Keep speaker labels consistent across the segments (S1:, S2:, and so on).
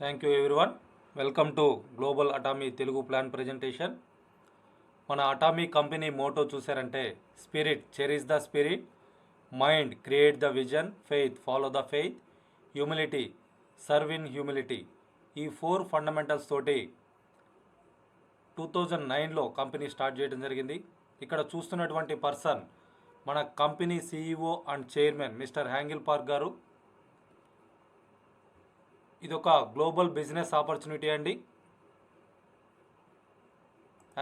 S1: Thank you everyone. Welcome to global Atomy Telugu plan presentation. మన Atomy company Moto చూసారంటే spirit cherish the spirit, mind create the vision, faith follow the faith, humility serve in humility. ఈ 4 fundamentals తోటి 2009లో company start చేయడం జరిగింది. ఇక్కడ చూస్తున్నటువంటి person మన company CEO and chairman mister Hangil Park గారు. ఇది ఒక గ్లోబల్ బిజినెస్ ఆపర్చునిటీ అండి.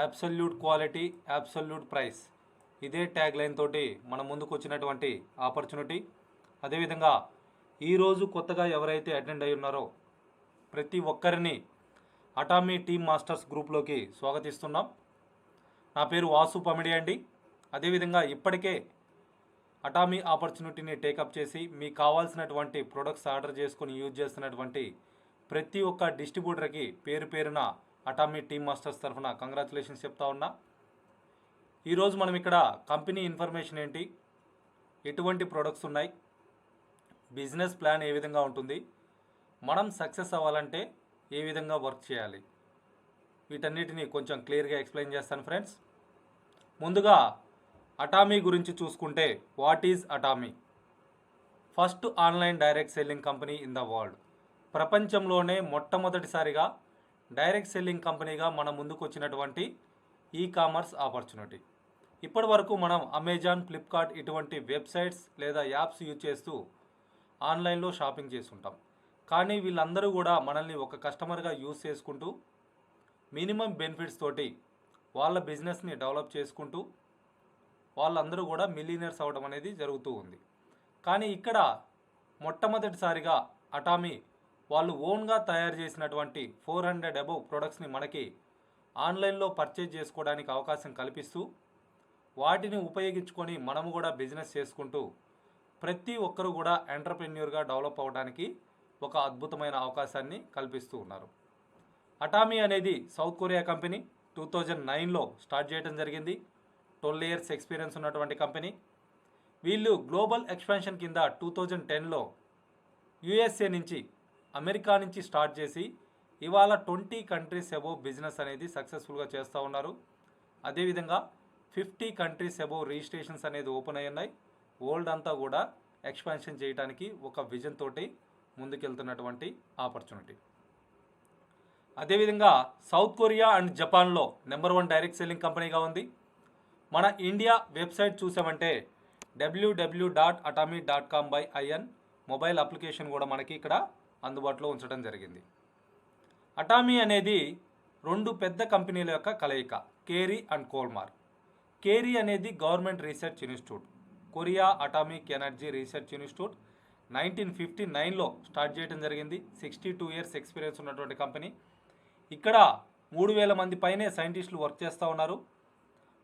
S1: అబ్సల్యూట్ క్వాలిటీ, అబ్సల్యూట్ ప్రైస్, ఇదే ట్యాగ్ లైన్ తోటి మన ముందుకు వచ్చినటువంటి ఆపర్చునిటీ. అదేవిధంగా ఈరోజు కొత్తగా ఎవరైతే అటెండ్ అయి ఉన్నారో ప్రతి ఒక్కరిని అటామీ టీమ్ మాస్టర్స్ గ్రూప్లోకి స్వాగతిస్తున్నాం. నా పేరు వాసు పమిడి అండి. అదేవిధంగా ఇప్పటికే అటామీ ఆపర్చునిటీని టేకప్ చేసి మీకు కావాల్సినటువంటి ప్రొడక్ట్స్ ఆర్డర్ చేసుకుని యూజ్ చేస్తున్నటువంటి ప్రతి ఒక్క డిస్ట్రిబ్యూటర్కి పేరు పేరున అటామీ టీమ్ మాస్టర్స్ తరఫున కంగ్రాచులేషన్స్ చెప్తా ఉన్నా. ఈరోజు మనం ఇక్కడ కంపెనీ ఇన్ఫర్మేషన్ ఏంటి, ఎటువంటి ప్రొడక్ట్స్ ఉన్నాయి, బిజినెస్ ప్లాన్ ఏ విధంగా ఉంటుంది, మనం సక్సెస్ అవ్వాలంటే ఏ విధంగా వర్క్ చేయాలి, వీటన్నిటిని కొంచెం క్లియర్గా ఎక్స్ప్లెయిన్ చేస్తాను ఫ్రెండ్స్. ముందుగా అటామీ గురించి చూసుకుంటే, what is Atomy? First online direct selling company in the world. ప్రపంచంలోనే మొట్టమొదటిసారిగా డైరెక్ట్ సెల్లింగ్ కంపెనీగా మన ముందుకు వచ్చినటువంటి ఈ కామర్స్ ఆపర్చునిటీ. ఇప్పటి వరకు మనం అమెజాన్, ఫ్లిప్కార్ట్ ఇటువంటి వెబ్సైట్స్ లేదా యాప్స్ యూజ్ చేస్తూ ఆన్లైన్లో షాపింగ్ చేస్తుంటాం. కానీ వీళ్ళందరూ కూడా మనల్ని ఒక కస్టమర్గా యూజ్ చేసుకుంటూ మినిమం బెనిఫిట్స్ తోటి వాళ్ళ బిజినెస్ని డెవలప్ చేసుకుంటూ వాళ్ళందరూ కూడా మిలీనియర్స్ అవ్వడం అనేది జరుగుతూ ఉంది. కానీ ఇక్కడ మొట్టమొదటిసారిగా అటామీ వాళ్ళు ఓన్గా తయారు చేసినటువంటి 400 అబవ్ ప్రొడక్ట్స్ని మనకి ఆన్లైన్లో పర్చేజ్ చేసుకోవడానికి అవకాశం కల్పిస్తూ వాటిని ఉపయోగించుకొని మనము కూడా బిజినెస్ చేసుకుంటూ ప్రతి ఒక్కరు కూడా ఎంటర్ప్రెన్యూర్గా డెవలప్ అవ్వడానికి ఒక అద్భుతమైన అవకాశాన్ని కల్పిస్తూ ఉన్నారు. అటామీ అనేది సౌత్ కొరియా కంపెనీ. 2009లో స్టార్ట్ చేయడం జరిగింది. 12 years ఎక్స్పీరియన్స్ ఉన్నటువంటి కంపెనీ. వీళ్ళు గ్లోబల్ ఎక్స్పాన్షన్ కింద 2010లో USA నుంచి, అమెరికా నుంచి స్టార్ట్ చేసి ఇవాళ 20 కంట్రీస్ అబోవ్ బిజినెస్ అనేది సక్సెస్ఫుల్గా చేస్తూ ఉన్నారు. అదేవిధంగా 50 కంట్రీస్ అబోవ్ రిజిస్ట్రేషన్స్ అనేది ఓపెన్ అయి ఉన్నాయి. వరల్డ్ అంతా కూడా ఎక్స్పాన్షన్ చేయడానికి ఒక విజన్ తోటి ముందుకెళ్తున్నటువంటి ఆపర్చునిటీ. అదేవిధంగా సౌత్ కొరియా అండ్ జపాన్లో నెంబర్ 1 డైరెక్ట్ సెల్లింగ్ కంపెనీగా ఉంది. మన ఇండియా వెబ్సైట్ చూసామంటే www.atomy.com/in మొబైల్ అప్లికేషన్ కూడా మనకి ఇక్కడ అందుబాటులో ఉంచడం జరిగింది. అటామీ అనేది 2 పెద్ద కంపెనీల యొక్క కలయిక, కేరీ అండ్ కోల్మార్. కేరీ అనేది government research institute. Korea atomic energy research institute 1959లో స్టార్ట్ చేయడం జరిగింది. 62 years ఎక్స్పీరియన్స్ ఉన్నటువంటి కంపెనీ. ఇక్కడ 3000 మంది పైనే సైంటిస్టులు వర్క్ చేస్తూ ఉన్నారు.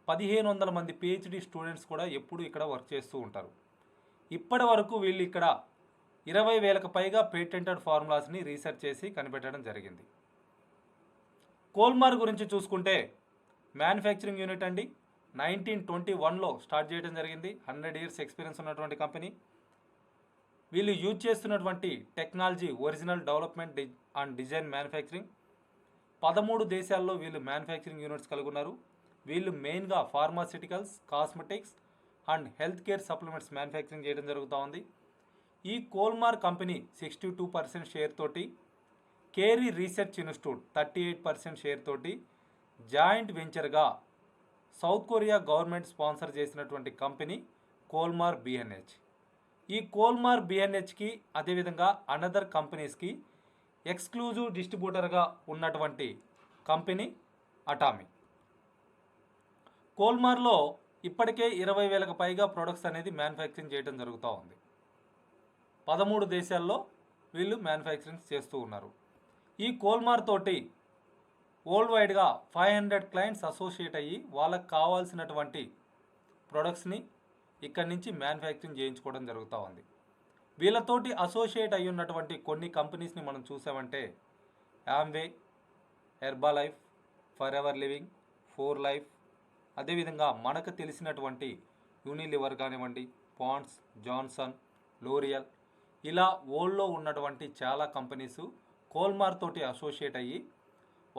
S1: 1500 మంది PhD స్టూడెంట్స్ కూడా ఎప్పుడు ఇక్కడ వర్క్ చేస్తూ ఉంటారు. ఇప్పటి వరకు వీళ్ళు ఇక్కడ 20,000కు పైగా పేటెంటెడ్ ఫార్ములాస్ని రీసెర్చ్ చేసి కనిపెట్టడం జరిగింది. కోల్మార్ గురించి చూసుకుంటే మ్యానుఫ్యాక్చరింగ్ యూనిట్ అండి. 1921లో స్టార్ట్ చేయడం జరిగింది. 100 years ఎక్స్పీరియన్స్ ఉన్నటువంటి కంపెనీ. వీళ్ళు యూజ్ చేస్తున్నటువంటి technology original development and design manufacturing. 13 దేశాల్లో వీళ్ళు మ్యానుఫ్యాక్చరింగ్ యూనిట్స్ కలిగి ఉన్నారు. వీళ్ళు మెయిన్గా pharmaceuticals, cosmetics and health care supplements manufacturing చేయడం జరుగుతూ ఉంది. ఈ కోల్మార్ కంపెనీ 62% షేర్ తోటి, కేరీ రీసెర్చ్ ఇన్స్టిట్యూట్ 38% షేర్ తోటి జాయింట్ వెంచర్గా సౌత్ కొరియా గవర్నమెంట్ స్పాన్సర్ చేసినటువంటి కంపెనీ కోల్మార్ BNH. ఈ కోల్మార్ BNHకి అదేవిధంగా అనదర్ కంపెనీస్కి ఎక్స్క్లూజివ్ డిస్ట్రిబ్యూటర్గా ఉన్నటువంటి కంపెనీ అటామీ. కోల్మార్లో ఇప్పటికే 20,000కు పైగా ప్రొడక్ట్స్ అనేది మ్యానుఫ్యాక్చరింగ్ చేయడం జరుగుతూ ఉంది. 13 దేశాల్లో వీళ్ళు మ్యానుఫ్యాక్చరింగ్ చేస్తూ ఉన్నారు. ఈ కోల్మార్ తోటి వరల్డ్ వైడ్గా 500 క్లయింట్స్ అసోసియేట్ అయ్యి వాళ్ళకి కావాల్సినటువంటి ప్రొడక్ట్స్ని ఇక్కడి నుంచి మ్యానుఫ్యాక్చరింగ్ చేయించుకోవడం జరుగుతూ ఉంది. వీళ్ళతోటి అసోసియేట్ అయ్యి ఉన్నటువంటి కొన్ని కంపెనీస్ని మనం చూసామంటే Amway, Herbalife, Forever Living, 4Life, అదేవిధంగా మనకు తెలిసినటువంటి యూనిలివర్ కానివ్వండి, పాండ్స్, జాన్సన్, లోరియల్, ఇలా వరల్డ్లో ఉన్నటువంటి చాలా కంపెనీస్ కోల్మార్ తోటి అసోసియేట్ అయ్యి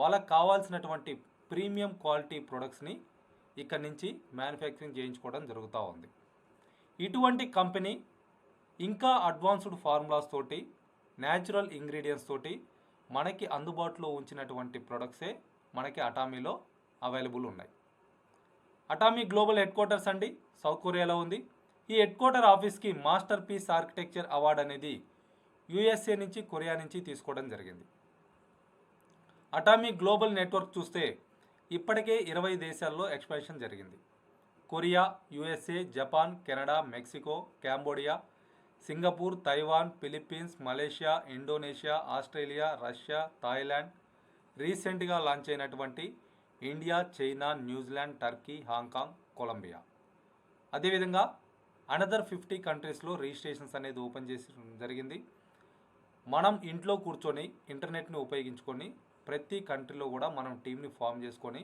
S1: వాళ్ళకి కావాల్సినటువంటి ప్రీమియం క్వాలిటీ ప్రొడక్ట్స్ని ఇక్కడి నుంచి మ్యానుఫ్యాక్చరింగ్ చేయించుకోవడం జరుగుతూ ఉంది. ఇటువంటి కంపెనీ ఇంకా అడ్వాన్స్డ్ ఫార్ములాస్ తోటి న్యాచురల్ ఇంగ్రీడియంట్స్ తోటి మనకి అందుబాటులో ఉంచినటువంటి ప్రొడక్ట్సే మనకి అటామీలో అవైలబుల్ ఉన్నాయి. అటామీ గ్లోబల్ హెడ్ క్వార్టర్స్ అండి సౌత్ కొరియాలో ఉంది. ఈ హెడ్ క్వార్టర్ ఆఫీస్కి మాస్టర్ పీస్ ఆర్కిటెక్చర్ అవార్డు అనేది యూఎస్ఏ నుంచి కొరియా నుంచి తీసుకోవడం జరిగింది. అటామీ గ్లోబల్ నెట్వర్క్ చూస్తే ఇప్పటికే 20 దేశాల్లో ఎక్స్పాన్షన్ జరిగింది. Korea, USA, Japan, Canada, Mexico, Cambodia, Singapore, Taiwan, Philippines, Malaysia, Indonesia, Australia, Russia, Thailand, రీసెంట్గా లాంచ్ అయినటువంటి India, China, New Zealand, Turkey, Hong Kong, Colombia. అదేవిధంగా అనదర్ 50 కంట్రీస్లో రిజిస్ట్రేషన్స్ అనేది ఓపెన్ చేసి జరిగింది. మనం ఇంట్లో కూర్చొని ఇంటర్నెట్ని ఉపయోగించుకొని ప్రతి కంట్రీలో కూడా మనం టీంని ఫామ్ చేసుకొని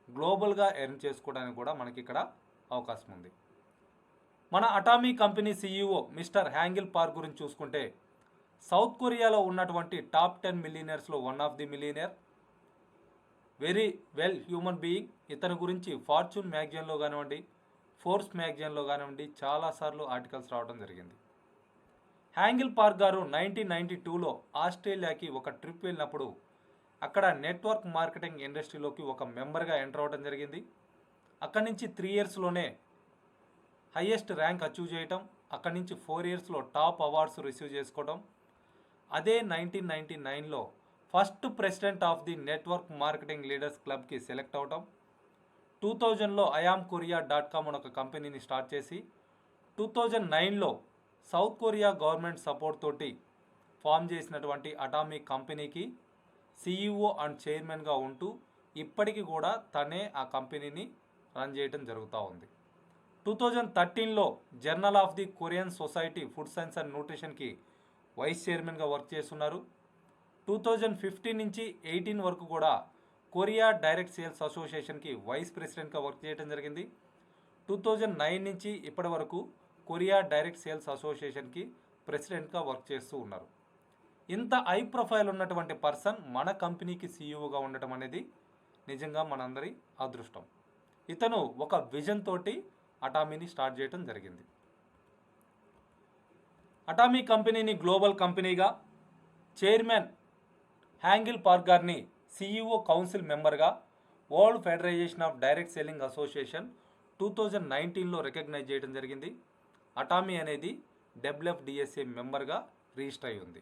S1: గ్లోబల్గా ఎర్న్ చేసుకోవడానికి కూడా మనకి ఇక్కడ అవకాశం ఉంది. మన Atomy company CEO mister Hangil Park గురించి చూసుకుంటే సౌత్ కొరియాలో ఉన్నటువంటి టాప్ 10 మిలియనర్స్లో one of the millionaire, very well human being. ఇతని గురించి ఫార్చ్యూన్ మ్యాగజైన్లో కానివ్వండి, ఫోర్బ్స్ మ్యాగజైన్లో కానివ్వండి చాలాసార్లు ఆర్టికల్స్ రావడం జరిగింది. హ్యాంగిల్ పార్క్ గారు 1992లో ఆస్ట్రేలియాకి ఒక ట్రిప్ వెళ్ళినప్పుడు అక్కడ నెట్వర్క్ మార్కెటింగ్ ఇండస్ట్రీలోకి ఒక మెంబర్గా ఎంటర్ అవ్వడం జరిగింది. అక్కడి నుంచి 3 ఇయర్స్లోనే హయ్యెస్ట్ ర్యాంక్ అచీవ్ చేయటం, అక్కడి నుంచి 4 ఇయర్స్లో టాప్ అవార్డ్స్ రిసీవ్ చేసుకోవడం, అదే 1999లో first president of the network marketing leaders క్లబ్కి సెలెక్ట్ అవటం, 2000లో IamKorea.com అనే ఒక కంపెనీని స్టార్ట్ చేసి 2009లో సౌత్ కొరియా గవర్నమెంట్ సపోర్ట్ తోటి ఫామ్ చేసినటువంటి అటామీ కంపెనీకి CEO అండ్ చైర్మన్గా ఉంటూ ఇప్పటికీ కూడా తనే ఆ కంపెనీని రన్ చేయడం జరుగుతూ ఉంది. 2013లో journal of the Korean society food science and న్యూట్రిషన్కి వైస్ చైర్మన్గా వర్క్ చేస్తున్నారు. 2015 నుంచి 18 వరకు కూడా కొరియా డైరెక్ట్ సేల్స్ అసోసియేషన్కి వైస్ ప్రెసిడెంట్గా వర్క్ చేయడం జరిగింది. 2009 నుంచి ఇప్పటి వరకు కొరియా డైరెక్ట్ సేల్స్ అసోసియేషన్కి ప్రెసిడెంట్గా వర్క్ చేస్తూ ఉన్నారు. ఇంత హై ప్రొఫైల్ ఉన్నటువంటి పర్సన్ మన కంపెనీకి CEOగా ఉండటం అనేది నిజంగా మనందరి అదృష్టం. ఇతను ఒక విజన్ తోటి అటామీని స్టార్ట్ చేయడం జరిగింది. అటామీ కంపెనీని గ్లోబల్ కంపెనీగా చైర్మన్ హ్యాంగిల్ పార్క్ గారిని CEO కౌన్సిల్ మెంబర్గా world federation of direct selling association 2019లో రికగ్నైజ్ చేయడం జరిగింది. అటామీ అనేది WFDSA మెంబర్గా రిజిస్టర్ అయి ఉంది.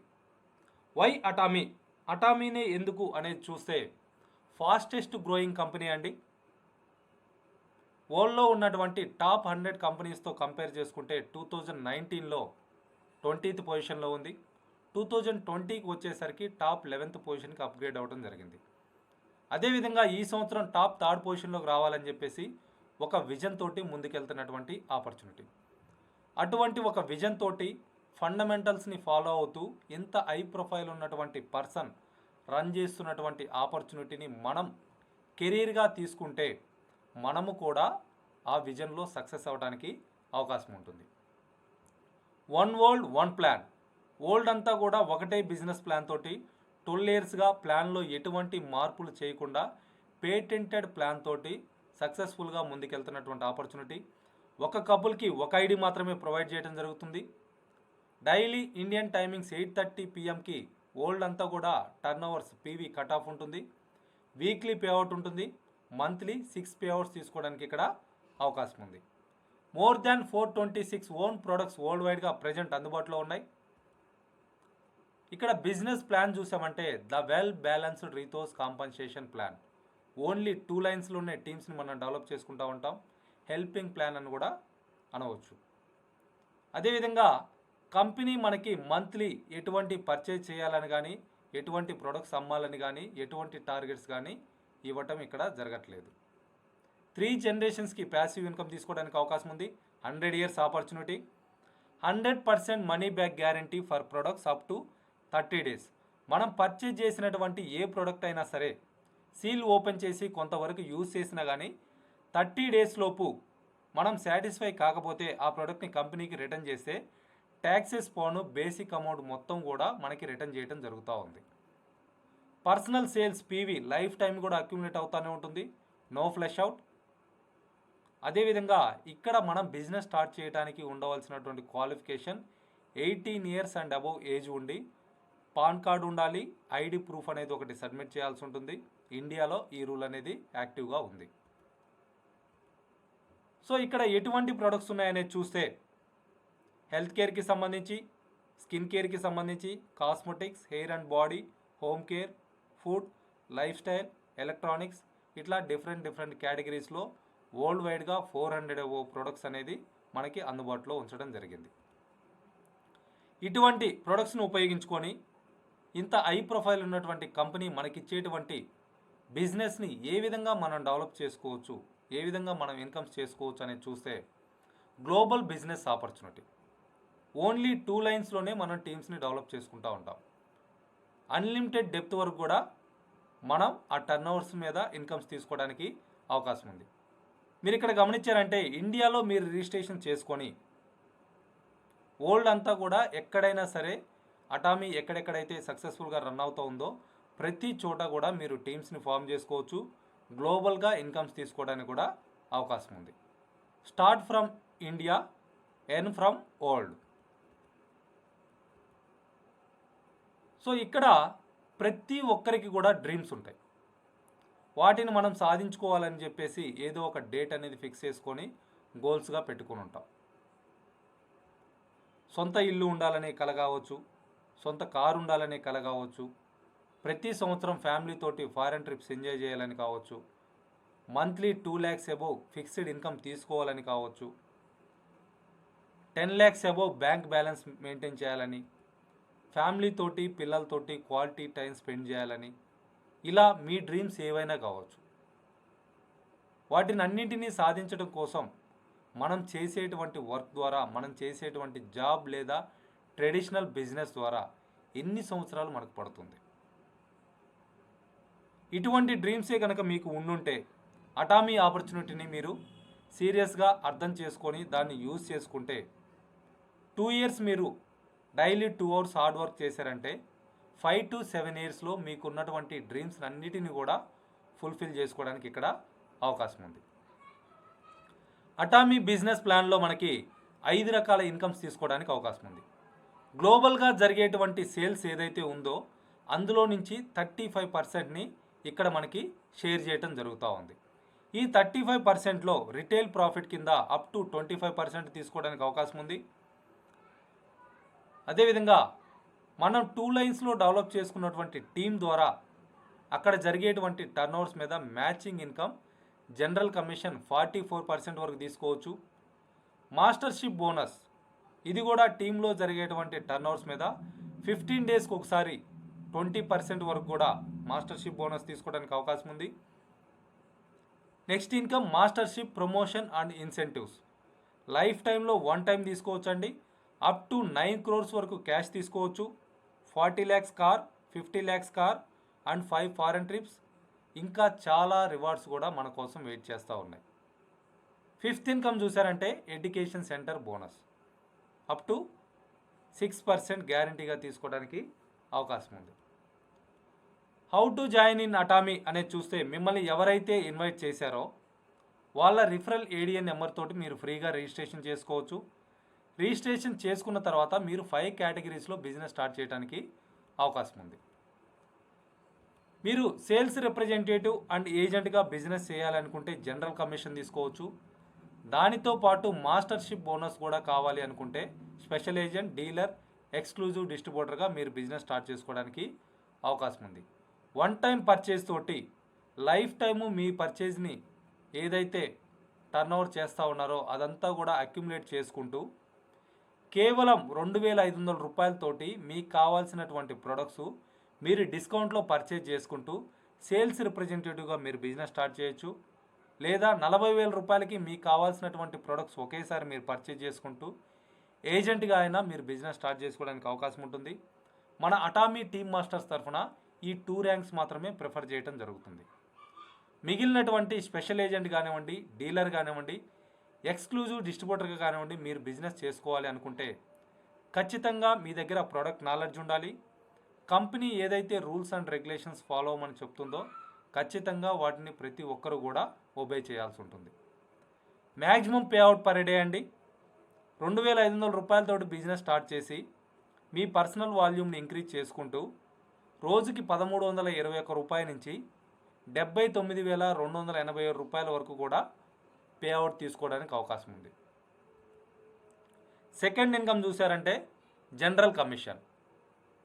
S1: Why Atomy? అటామీనే ఎందుకు అనేది చూస్తే ఫాస్టెస్ట్ గ్రోయింగ్ కంపెనీ అండి. వరల్డ్లో ఉన్నటువంటి టాప్ 100 కంపెనీస్తో కంపేర్ చేసుకుంటే 2019లో 20th పొజిషన్లో ఉంది. 2020కి వచ్చేసరికి టాప్ 11th పొజిషన్కి అప్గ్రేడ్ అవ్వడం జరిగింది. అదేవిధంగా ఈ సంవత్సరం టాప్ 3rd పొజిషన్లోకి రావాలని చెప్పేసి ఒక విజన్ తోటి ముందుకెళ్తున్నటువంటి ఆపర్చునిటీ. అటువంటి ఒక విజన్ తోటి ఫండమెంటల్స్ని ఫాలో అవుతూ ఇంత హై ప్రొఫైల్ ఉన్నటువంటి పర్సన్ రన్ చేస్తున్నటువంటి ఆపర్చునిటీని మనం కెరీర్గా తీసుకుంటే మనము కూడా ఆ విజన్లో సక్సెస్ అవ్వడానికి అవకాశం ఉంటుంది. One world one plan. World అంతా కూడా ఒకటే బిజినెస్ ప్లాన్ తోటి 12 ఇయర్స్గా ప్లాన్లో ఎటువంటి మార్పులు చేయకుండా పేటెంటెడ్ ప్లాన్ తోటి సక్సెస్ఫుల్గా ముందుకెళ్తున్నటువంటి ఆపర్చునిటీ. ఒక కపుల్కి ఒక ఐడి మాత్రమే ప్రొవైడ్ చేయడం జరుగుతుంది. డైలీ ఇండియన్ టైమింగ్స్ 8:30 PMకి వరల్డ్ అంతా కూడా turn overs PV cut off ఉంటుంది. వీక్లీ పేఅవుట్ ఉంటుంది. మంత్లీ 6 పేఅవుట్స్ తీసుకోవడానికి ఇక్కడ అవకాశం ఉంది. More than 426 own products world వైడ్గా ప్రజెంట్ అందుబాటులో ఉన్నాయి. ఇక్కడ బిజినెస్ ప్లాన్ చూసామంటే ద వెల్ బ్యాలెన్స్డ్ రీథోస్ కాంపన్సేషన్ ప్లాన్. ఓన్లీ 2 లైన్స్లోనే టీమ్స్ని మనం డెవలప్ చేసుకుంటూ ఉంటాం. హెల్పింగ్ ప్లాన్ అని కూడా అనవచ్చు. అదేవిధంగా కంపెనీ మనకి మంత్లీ ఎటువంటి పర్చేజ్ చేయాలని కానీ, ఎటువంటి ప్రొడక్ట్స్ అమ్మాలని కానీ, ఎటువంటి టార్గెట్స్ కానీ ఇవ్వటం ఇక్కడ జరగట్లేదు. 3 జనరేషన్స్కి ప్యాసివ్ ఇన్కమ్ తీసుకోవడానికి అవకాశం ఉంది. 100 years opportunity. 100% money back guarantee for products up to 30 days. మనం పర్చేజ్ చేసినటువంటి ఏ ప్రోడక్ట్ అయినా సరే సీల్ ఓపెన్ చేసి కొంతవరకు యూజ్ చేసినా కానీ 30 days లోపు మనం సాటిస్ఫై కాకపోతే ఆ ప్రోడక్ట్ని కంపెనీకి రిటర్న్ చేస్తే ట్యాక్సెస్ పోను బేసిక్ అమౌంట్ మొత్తం కూడా మనకి రిటర్న్ చేయడం జరుగుతూ ఉంది. Personal sales PV life time కూడా అక్యుములేట్ అవుతూనే ఉంటుంది, నో ఫ్లెష్ అవుట్. అదేవిధంగా ఇక్కడ మనం బిజినెస్ స్టార్ట్ చేయడానికి ఉండవలసినటువంటి qualification 18 years and above age ఉండి పాన్ కార్డు ఉండాలి, ఐడి ప్రూఫ్ అనేది ఒకటి సబ్మిట్ చేయాల్సి ఉంటుంది. ఇండియాలో ఈ రూల్ అనేది యాక్టివ్గా ఉంది. సో ఇక్కడ ఎటువంటి ప్రొడక్ట్స్ ఉన్నాయనేది చూస్తే హెల్త్ కేర్కి సంబంధించి, స్కిన్ కేర్కి సంబంధించి, cosmetics, hair and body, home care, food, life style, electronics, ఇట్లా డిఫరెంట్ కేటగిరీస్లో వరల్డ్ వైడ్గా 400 ప్రొడక్ట్స్ అనేది మనకి అందుబాటులో ఉంచడం జరిగింది. ఇటువంటి ప్రొడక్ట్స్ను ఉపయోగించుకొని ఇంత హై ప్రొఫైల్ ఉన్నటువంటి కంపెనీ మనకిచ్చేటువంటి బిజినెస్ని ఏ విధంగా మనం డెవలప్ చేసుకోవచ్చు, ఏ విధంగా మనం ఇన్కమ్స్ చేసుకోవచ్చు అనేది చూస్తే గ్లోబల్ బిజినెస్ ఆపర్చునిటీ. ఓన్లీ 2 లైన్స్లోనే మనం టీమ్స్ని డెవలప్ చేసుకుంటూ ఉంటాం. అన్లిమిటెడ్ డెప్త్ వరకు కూడా మనం ఆ టర్న్ ఓవర్స్ మీద ఇన్కమ్స్ తీసుకోవడానికి అవకాశం ఉంది. మీరు ఇక్కడ గమనించారంటే ఇండియాలో మీరు రిజిస్ట్రేషన్ చేసుకొని వరల్డ్ అంతా కూడా ఎక్కడైనా సరే అటామీ ఎక్కడెక్కడైతే సక్సెస్ఫుల్గా రన్ అవుతూ ఉందో ప్రతి చోట కూడా మీరు టీమ్స్ని ఫామ్ చేసుకోవచ్చు. గ్లోబల్గా ఇన్కమ్స్ తీసుకోవడానికి కూడా అవకాశం ఉంది. Start from India, earn from world. So ఇక్కడ ప్రతి ఒక్కరికి కూడా డ్రీమ్స్ ఉంటాయి. వాటిని మనం సాధించుకోవాలని చెప్పేసి ఏదో ఒక డేట్ అనేది ఫిక్స్ చేసుకొని గోల్స్గా పెట్టుకుని ఉంటాం. సొంత ఇల్లు ఉండాలనే కల కావచ్చు, సొంత కారు ఉండాలనే కల కావచ్చు, ప్రతి సంవత్సరం ఫ్యామిలీతోటి ఫారెన్ ట్రిప్స్ ఎంజాయ్ చేయాలని కావచ్చు, monthly 2 lakhs above fixed income తీసుకోవాలని కావచ్చు, 10 lakhs above bank balance maintain చేయాలని, ఫ్యామిలీతోటి పిల్లలతోటి క్వాలిటీ టైం స్పెండ్ చేయాలని, ఇలా మీ డ్రీమ్స్ ఏవైనా కావచ్చు. వాటిని అన్నింటినీ సాధించడం కోసం మనం చేసేటువంటి వర్క్ ద్వారా, మనం చేసేటువంటి జాబ్ లేదా ట్రెడిషనల్ బిజినెస్ ద్వారా ఎన్ని సంవత్సరాలు మనకు పడుతుంది. ఇటువంటి డ్రీమ్సే కనుక మీకు ఉండుంటే అటామీ ఆపర్చునిటీని మీరు సీరియస్గా అర్థం చేసుకొని దాన్ని యూజ్ చేసుకుంటే 2 years మీరు డైలీ 2 hours హార్డ్ వర్క్ చేశారంటే 5 to 7 yearsలో మీకు ఉన్నటువంటి డ్రీమ్స్ అన్నిటిని కూడా ఫుల్ఫిల్ చేసుకోవడానికి ఇక్కడ అవకాశం ఉంది. అటామీ బిజినెస్ ప్లాన్లో మనకి 5 రకాల ఇన్కమ్స్ తీసుకోవడానికి అవకాశం ఉంది. గ్లోబల్గా జరిగేటువంటి సేల్స్ ఏదైతే ఉందో అందులో నుంచి 35%ని ఇక్కడ మనకి షేర్ చేయటం జరుగుతూ ఉంది. ఈ 35%లో రిటైల్ ప్రాఫిట్ కింద అప్ టు 25% తీసుకోవడానికి అవకాశం ఉంది. అదేవిధంగా మనం 2 లైన్స్లో డెవలప్ చేసుకున్నటువంటి టీం ద్వారా అక్కడ జరిగేటువంటి టర్న్ ఓవర్స్ మీద మ్యాచింగ్ ఇన్కమ్, జనరల్ కమిషన్ 44% వరకు తీసుకోవచ్చు. మాస్టర్షిప్ బోనస్ ఇది కూడా టీంలో జరిగేటువంటి టర్న్ ఓవర్స్ మీద 15 daysకి ఒకసారి 20% వరకు కూడా మాస్టర్షిప్ బోనస్ తీసుకోవడానికి అవకాశం ఉంది. Next income mastership promotion and incentives life టైంలో 1 time తీసుకోవచ్చండి. అప్ టు 9 crores వరకు క్యాష్ తీసుకోవచ్చు. 40 lakhs car, 50 lakhs car and 5 foreign trips, ఇంకా చాలా రివార్డ్స్ కూడా మన కోసం వెయిట్ చేస్తూ ఉన్నాయి. 5th ఇన్కమ్ చూసారంటే education centre bonus up to 6% గ్యారంటీగా తీసుకోవడానికి అవకాశం ఉంది. How to join in Atomy అనేది చూస్తే మిమ్మల్ని ఎవరైతే ఇన్వైట్ చేశారో వాళ్ళ రిఫరల్ ఏడిఎన్ నెంబర్ తోటి మీరు ఫ్రీగా రిజిస్ట్రేషన్ చేసుకోవచ్చు. రిజిస్ట్రేషన్ చేసుకున్న తర్వాత మీరు 5 కేటగిరీస్లో బిజినెస్ స్టార్ట్ చేయడానికి అవకాశం ఉంది. మీరు సేల్స్ రిప్రజెంటేటివ్ అండ్ ఏజెంట్గా బిజినెస్ చేయాలనుకుంటే జనరల్ కమిషన్ తీసుకోవచ్చు. దానితో పాటు మాస్టర్షిప్ బోనస్ కూడా కావాలి అనుకుంటే స్పెషల్ ఏజెంట్, డీలర్, ఎక్స్క్లూజివ్ డిస్ట్రిబ్యూటర్గా మీరు బిజినెస్ స్టార్ట్ చేసుకోవడానికి అవకాశం ఉంది. 1 time పర్చేజ్ తోటి లైఫ్ టైము మీ పర్చేజ్ని ఏదైతే టర్న్ ఓవర్ చేస్తూ ఉన్నారో అదంతా కూడా అక్యుములేట్ చేసుకుంటూ కేవలం 2,500 రూపాయలతోటి మీకు కావాల్సినటువంటి ప్రొడక్ట్స్ మీరు డిస్కౌంట్లో పర్చేజ్ చేసుకుంటూ సేల్స్ రిప్రజెంటేటివ్గా మీరు బిజినెస్ స్టార్ట్ చేయొచ్చు. లేదా 40,000 రూపాయలకి మీకు కావాల్సినటువంటి ప్రొడక్ట్స్ ఒకేసారి మీరు పర్చేజ్ చేసుకుంటూ ఏజెంట్గా అయినా మీరు బిజినెస్ స్టార్ట్ చేసుకోవడానికి అవకాశం ఉంటుంది. మన అటామీ టీమ్ మాస్టర్స్ తరఫున ఈ 2 ranks మాత్రమే ప్రిఫర్ చేయడం జరుగుతుంది. మిగిలినటువంటి స్పెషల్ ఏజెంట్ కానివ్వండి, డీలర్ కానివ్వండి, ఎక్స్క్లూజివ్ డిస్ట్రిబ్యూటర్గా కానివ్వండి, మీరు బిజినెస్ చేసుకోవాలి అనుకుంటే ఖచ్చితంగా మీ దగ్గర ప్రోడక్ట్ నాలెడ్జ్ ఉండాలి, కంపెనీ ఏదైతే రూల్స్ అండ్ రెగ్యులేషన్స్ ఫాలో అవ్వమని చెప్తుందో ఖచ్చితంగా వాటిని ప్రతి ఒక్కరు కూడా ఒబే చేయాల్సి ఉంటుంది. Maximum pay out per day అండి 2,500 రూపాయలతోటి బిజినెస్ స్టార్ట్ చేసి మీ పర్సనల్ వాల్యూమ్ని ఇంక్రీజ్ చేసుకుంటూ రోజుకి 1,321 రూపాయల నుంచి 79,287 రూపాయల వరకు కూడా పే అవుట్ తీసుకోవడానికి అవకాశం ఉంది. సెకండ్ ఇన్కమ్ చూసారంటే జనరల్ కమిషన్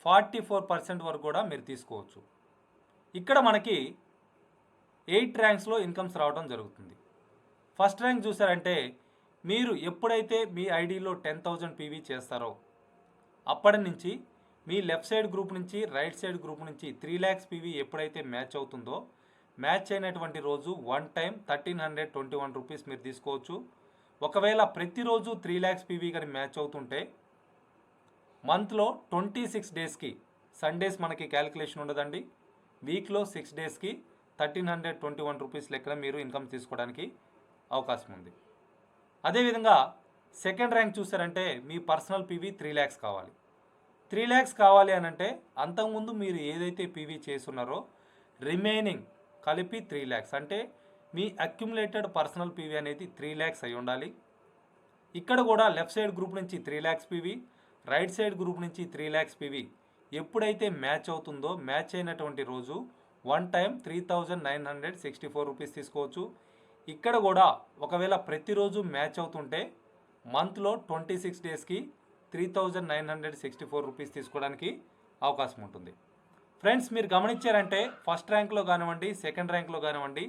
S1: 44% వరకు కూడా మీరు తీసుకోవచ్చు. ఇక్కడ మనకి 8 ర్యాంక్స్లో ఇన్కమ్స్ రావడం జరుగుతుంది. ఫస్ట్ ర్యాంక్ చూసారంటే మీరు ఎప్పుడైతే మీ ఐడిలో 10,000 పీవీ చేస్తారో అప్పటి నుంచి మీ లెఫ్ట్ సైడ్ గ్రూప్ నుంచి రైట్ సైడ్ గ్రూప్ నుంచి 3 lakhs పీవీ ఎప్పుడైతే మ్యాచ్ అవుతుందో మ్యాచ్ అయినటువంటి రోజు వన్ టైం 1,321 రూపీస్ మీరు తీసుకోవచ్చు. ఒకవేళ ప్రతిరోజు 3 lakhs పీవీ కానీ మ్యాచ్ అవుతుంటే మంత్లో 26 డేస్కి సండేస్ మనకి క్యాలిక్యులేషన్ ఉండదండి, వీక్లో 6 డేస్కి 1,321 రూపీస్ లెక్కన మీరు ఇన్కమ్ తీసుకోవడానికి అవకాశం ఉంది. అదేవిధంగా సెకండ్ ర్యాంక్ చూసారంటే మీ పర్సనల్ పీవీ 3 lakhs కావాలి. 3 lakhs కావాలి అని అంటే అంతకుముందు మీరు ఏదైతే పీవీ చేస్తున్నారో రిమైనింగ్ కలిపి 3 lakhs అంటే మీ అక్యుములేటెడ్ పర్సనల్ పీవీ అనేది 3 lakhs అయి ఉండాలి. ఇక్కడ కూడా లెఫ్ట్ సైడ్ గ్రూప్ నుంచి 3 lakhs PV, right side group నుంచి 3 lakhs పీవీ ఎప్పుడైతే మ్యాచ్ అవుతుందో మ్యాచ్ అయినటువంటి రోజు వన్ టైం 3,964 రూపీస్ తీసుకోవచ్చు. ఇక్కడ కూడా ఒకవేళ ప్రతిరోజు మ్యాచ్ అవుతుంటే మంత్లో 26 డేస్కి 3,964 రూపీస్ తీసుకోవడానికి అవకాశం ఉంటుంది. ఫ్రెండ్స్ మీరు గమనించారంటే ఫస్ట్ ర్యాంక్లో కానివ్వండి సెకండ్ ర్యాంక్లో కానివ్వండి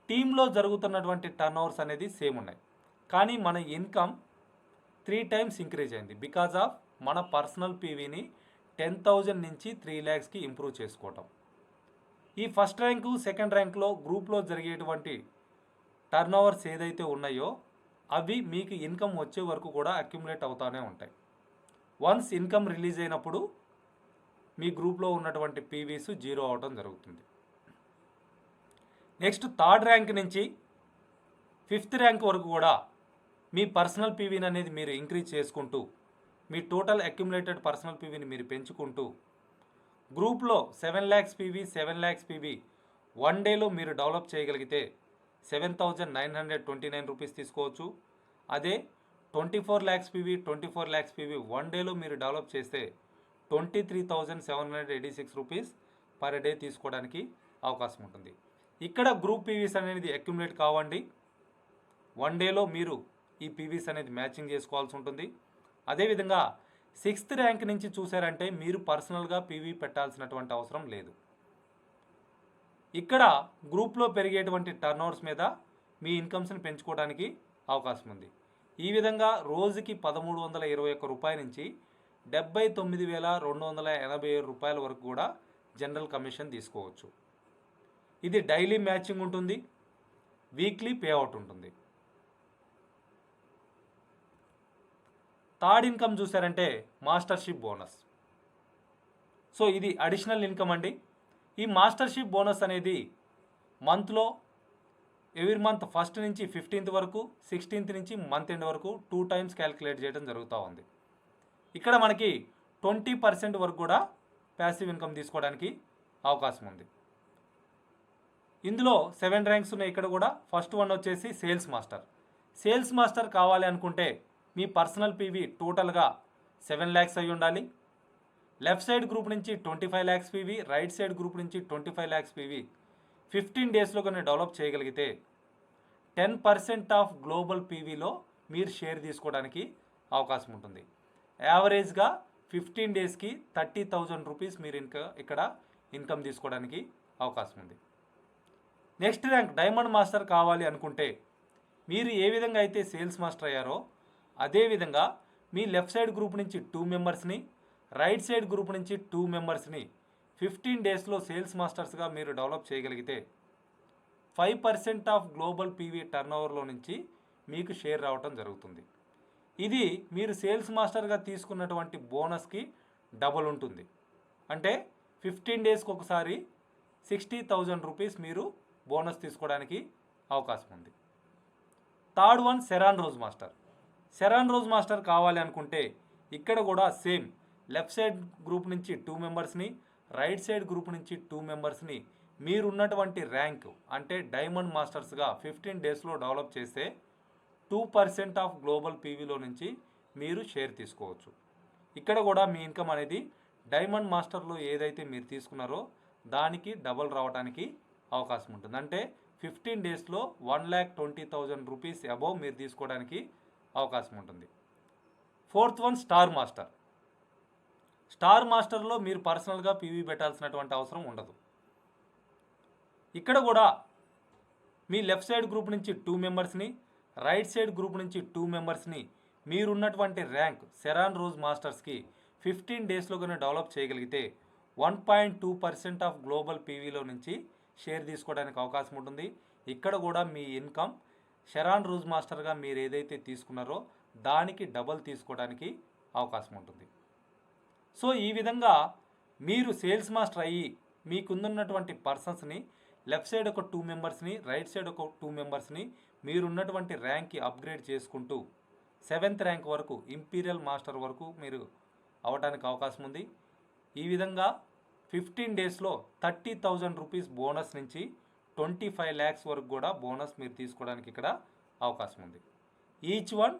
S1: టీంలో జరుగుతున్నటువంటి టర్న్ ఓవర్స్ అనేది సేమ్ ఉన్నాయి, కానీ మన ఇన్కమ్ 3 times ఇంక్రీజ్ అయింది బికాజ్ ఆఫ్ మన పర్సనల్ పీవీని 10,000 నుంచి 3 lakhsకి ఇంప్రూవ్ చేసుకోవటం. ఈ ఫస్ట్ ర్యాంకు సెకండ్ ర్యాంక్లో గ్రూప్లో జరిగేటువంటి టర్న్ ఓవర్స్ ఏదైతే ఉన్నాయో అవి మీకు ఇన్కమ్ వచ్చే వరకు కూడా అక్యుములేట్ అవుతూనే ఉంటాయి. వన్స్ ఇన్కమ్ రిలీజ్ అయినప్పుడు మీ గ్రూప్లో ఉన్నటువంటి పీవీస్ జీరో అవడం జరుగుతుంది. నెక్స్ట్ థర్డ్ ర్యాంక్ నుంచి 5th ర్యాంక్ వరకు కూడా మీ పర్సనల్ పీవీని అనేది మీరు ఇంక్రీజ్ చేసుకుంటూ మీ టోటల్ అక్యుములేటెడ్ పర్సనల్ పీవీని మీరు పెంచుకుంటూ గ్రూప్లో 7 lakhs PV 7 lakhs PV one డేలో మీరు డెవలప్ చేయగలిగితే 7,929 రూపీస్ తీసుకోవచ్చు. అదే 24 lakhs PV 24 lakhs PV one డేలో మీరు డెవలప్ చేస్తే 23,786 రూపీస్ పర్ డే తీసుకోవడానికి అవకాశం ఉంటుంది. ఇక్కడ గ్రూప్ పీవీస్ అనేది అక్యుములేట్ కావండి, వన్ డేలో మీరు ఈ పీవీస్ అనేది మ్యాచింగ్ చేసుకోవాల్సి ఉంటుంది. అదేవిధంగా 6th ర్యాంక్ నుంచి చూసారంటే మీరు పర్సనల్గా పీవీ పెట్టాల్సినటువంటి అవసరం లేదు. ఇక్కడ గ్రూప్లో పెరిగేటువంటి టర్న్ ఓవర్స్ మీద మీ ఇన్కమ్స్ని పెంచుకోవడానికి అవకాశం ఉంది. ఈ విధంగా రోజుకి 1,321 రూపాయల నుంచి 79,287 రూపాయల వరకు కూడా జనరల్ కమిషన్ తీసుకోవచ్చు. ఇది డైలీ మ్యాచింగ్ ఉంటుంది, వీక్లీ పే అవుట్ ఉంటుంది. థర్డ్ ఇన్కమ్ చూసారంటే మాస్టర్షిప్ బోనస్. సో ఇది అడిషనల్ ఇన్కమ్ అండి. ఈ మాస్టర్షిప్ బోనస్ అనేది మంత్లో ఎవ్రీ మంత్ 1st నుంచి 15th వరకు 16th నుంచి మంత్ ఎండ్ వరకు 2 times క్యాలిక్యులేట్ చేయడం జరుగుతూ ఉంది. ఇక్కడ మనకి 20% వరకు కూడా ప్యాసివ్ ఇన్కమ్ తీసుకోవడానికి అవకాశం ఉంది. ఇందులో 7 ర్యాంక్స్ ఉన్నాయి. ఇక్కడ కూడా ఫస్ట్ వన్ వచ్చేసి సేల్స్ మాస్టర్. సేల్స్ మాస్టర్ కావాలి అనుకుంటే మీ పర్సనల్ పీవీ టోటల్గా 7 lakhs అయి ఉండాలి. లెఫ్ట్ సైడ్ గ్రూప్ నుంచి 25 lakhs PV, right side group నుంచి 25 lakhs పీవీ 15 డేస్లో కానీ డెవలప్ చేయగలిగితే 10% ఆఫ్ గ్లోబల్ పీవీలో మీరు షేర్ తీసుకోవడానికి అవకాశం ఉంటుంది. యావరేజ్గా 15 డేస్కి 30,000 రూపీస్ మీరు ఇక్కడ ఇన్కమ్ తీసుకోవడానికి అవకాశం ఉంది. నెక్స్ట్ ర్యాంక్ డైమండ్ మాస్టర్ కావాలి అనుకుంటే మీరు ఏ విధంగా అయితే సేల్స్ మాస్టర్ అయ్యారో అదేవిధంగా మీ లెఫ్ట్ సైడ్ గ్రూప్ నుంచి 2 మెంబర్స్ని, రైట్ సైడ్ గ్రూప్ నుంచి 2 మెంబర్స్ని 15 డేస్లో సేల్స్ మాస్టర్స్గా మీరు డెవలప్ చేయగలిగితే 5% ఆఫ్ గ్లోబల్ పీవీ టర్న్ ఓవర్లో నుంచి మీకు షేర్ రావటం జరుగుతుంది. ఇది మీరు సేల్స్ మాస్టర్గా తీసుకున్నటువంటి బోనస్కి డబుల్ ఉంటుంది. అంటే 15 డేస్కి ఒకసారి 60,000 రూపీస్ మీరు బోనస్ తీసుకోవడానికి అవకాశం ఉంది. Third one Sharon rose master. Sharon rose master కావాలి అనుకుంటే ఇక్కడ కూడా సేమ్ లెఫ్ట్ సైడ్ గ్రూప్ నుంచి 2 మెంబర్స్ని, రైట్ సైడ్ గ్రూప్ నుంచి 2 మెంబర్స్ని మీరున్నటువంటి ర్యాంక్ అంటే డైమండ్ మాస్టర్స్గా 15 డేస్లో డెవలప్ చేస్తే 2% ఆఫ్ గ్లోబల్ పీవీలో నుంచి మీరు షేర్ తీసుకోవచ్చు. ఇక్కడ కూడా మీ ఇన్కమ్ అనేది డైమండ్ మాస్టర్లో ఏదైతే మీరు తీసుకున్నారో దానికి డబల్ రావడానికి అవకాశం ఉంటుంది. అంటే 15 డేస్లో 1,20,000 రూపీస్ అబోవ్ మీరు తీసుకోవడానికి అవకాశం ఉంటుంది. Fourth one star master. Star మాస్టర్లో మీరు పర్సనల్గా పీవీ పెట్టాల్సినటువంటి అవసరం ఉండదు. ఇక్కడ కూడా మీ లెఫ్ట్ సైడ్ గ్రూప్ నుంచి 2 మెంబర్స్ని, రైట్ సైడ్ గ్రూప్ నుంచి 2 మెంబర్స్ని మీరున్నటువంటి ర్యాంక్ సెరాన్ రోజ్ మాస్టర్స్కి 15 డేస్లో కానీ డెవలప్ చేయగలిగితే 1.2% ఆఫ్ గ్లోబల్ పీవీలో నుంచి షేర్ తీసుకోవడానికి అవకాశం ఉంటుంది. ఇక్కడ కూడా మీ ఇన్కమ్ షెరాన్ రోజ్ మాస్టర్గా మీరు ఏదైతే తీసుకున్నారో దానికి డబల్ తీసుకోవడానికి అవకాశం ఉంటుంది. సో ఈ విధంగా మీరు సేల్స్ మాస్టర్ అయ్యి మీకున్నటువంటి పర్సన్స్ని లెఫ్ట్ సైడ్ ఒక 2 మెంబర్స్ని, రైట్ సైడ్ ఒక 2 మెంబర్స్ని మీరున్నటువంటి ర్యాంక్కి అప్గ్రేడ్ చేసుకుంటూ 7th ర్యాంక్ వరకు ఇంపీరియల్ మాస్టర్ వరకు మీరు అవడానికి అవకాశం ఉంది. ఈ విధంగా 15 డేస్లో 30,000 రూపీస్ బోనస్ నుంచి 25 lakhs వరకు కూడా బోనస్ మీరు తీసుకోవడానికి ఇక్కడ అవకాశం ఉంది. Each one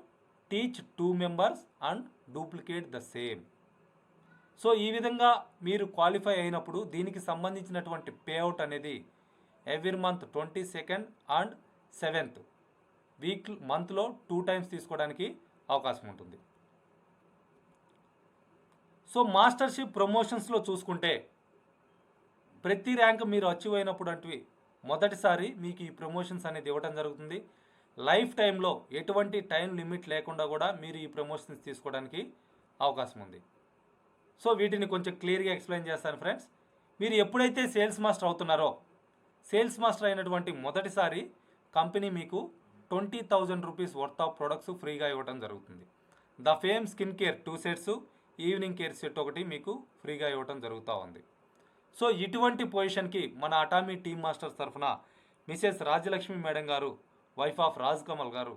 S1: teach 2 members and duplicate the same. So ఈ విధంగా మీరు క్వాలిఫై అయినప్పుడు దీనికి సంబంధించినటువంటి పేఅవుట్ అనేది every month 22nd and 7th మంత్లో 2 times తీసుకోవడానికి అవకాశం ఉంటుంది. సో మాస్టర్షిప్ ప్రమోషన్స్లో చూసుకుంటే ప్రతి ర్యాంక్ మీరు అచీవ్ అయినప్పుడు అంటే మొదటిసారి మీకు ఈ ప్రమోషన్స్ అనేది ఇవ్వడం జరుగుతుంది. లైఫ్ టైంలో ఎటువంటి టైం లిమిట్ లేకుండా కూడా మీరు ఈ ప్రమోషన్స్ తీసుకోవడానికి అవకాశం ఉంది. సో వీటిని కొంచెం క్లియర్గా ఎక్స్ప్లెయిన్ చేస్తాను ఫ్రెండ్స్. మీరు ఎప్పుడైతే సేల్స్ మాస్టర్ అవుతున్నారో సేల్స్ మాస్టర్ అయినటువంటి మొదటిసారి కంపెనీ మీకు 20,000 రూపీస్ వర్త్ ఆఫ్ ప్రొడక్ట్స్ ఫ్రీగా ఇవ్వడం జరుగుతుంది. The fame skin care 2 sets, evening care set ఒకటి మీకు ఫ్రీగా ఇవ్వడం జరుగుతూ ఉంది. సో ఇటువంటి పొజిషన్కి మన అటామీ టీమ్ మాస్టర్స్ తరఫున మిసెస్ రాజ్యలక్ష్మి మేడం గారు, వైఫ్ ఆఫ్ రాజ్ కమల్ గారు